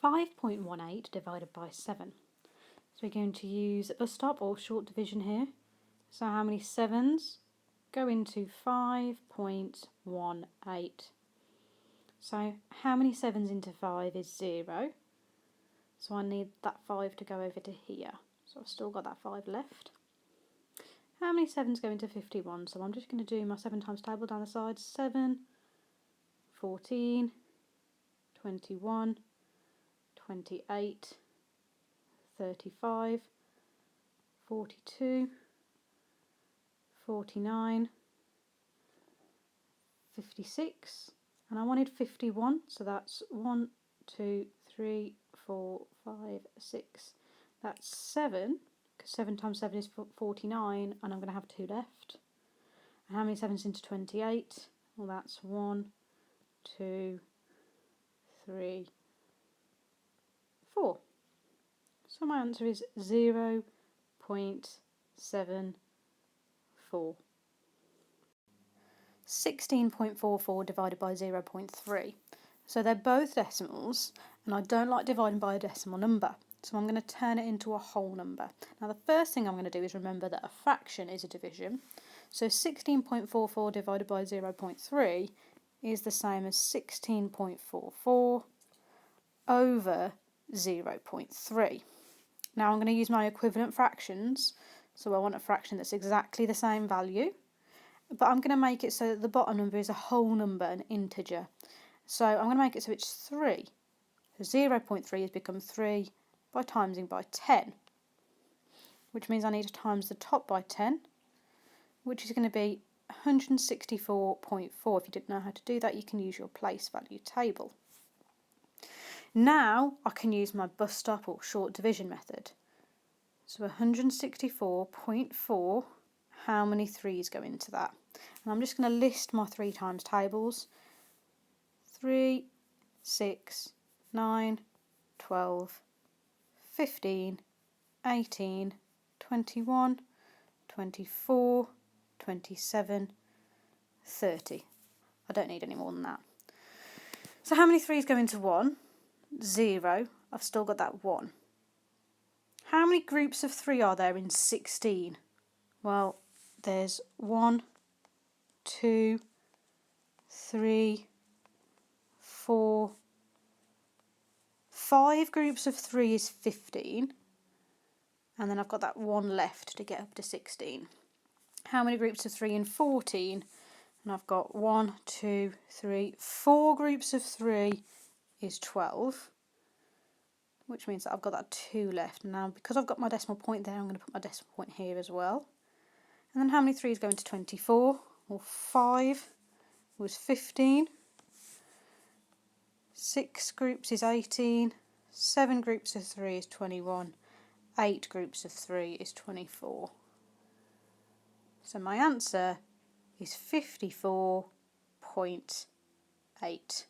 5.18 divided by 7. So we're going to use a stop or short division here. So how many 7s go into 5.18? So how many 7s into 5 is 0? So I need that 5 to go over to here. So I've still got that 5 left. How many 7s go into 51? So I'm just going to do my 7 times table down the sides. 7, 14, 21, 28, 35, 42, 49, 56, and I wanted 51, so that's 1, 2, 3, 4, 5, 6. That's 7, because 7 times 7 is 49, and I'm going to have 2 left. And how many 7s into 28? Well, that's 1, 2, 3, 4. So my answer is 0.74. 16.44 divided by 0.3. So they're both decimals, and I don't like dividing by a decimal number, so I'm going to turn it into a whole number. Now the first thing I'm going to do is remember that a fraction is a division, so 16.44 divided by 0.3 is the same as 16.44 over 0.3. Now I'm going to use my equivalent fractions, so I want a fraction that's exactly the same value, but I'm going to make it so that the bottom number is a whole number, an integer. So I'm going to make it so it's 3. So 0.3 has become 3 by timesing by 10, which means I need to times the top by 10, which is going to be 164.4. If you didn't know how to do that, you can use your place value table. Now I can use my bus stop or short division method. So 164.4, how many 3's go into that? And I'm just going to list my 3 times tables. 3, 6, 9, 12, 15, 18, 21, 24, 27, 30. I don't need any more than that. So how many 3's go into 1? 0. I've still got that 1. How many groups of 3 are there in 16? Well, there's 1, 2, 3, 4, 5 groups of 3 is 15, and then I've got that 1 left to get up to 16. How many groups of 3 in 14? And I've got 1, 2, 3, 4 groups of 3 is 12, which means that I've got that 2 left. Now, because I've got my decimal point there, I'm going to put my decimal point here as well. And then how many 3's go into 24? Well, 5 was 15. 6 groups is 18. 7 groups of 3 is 21. 8 groups of 3 is 24. So my answer is 54.8.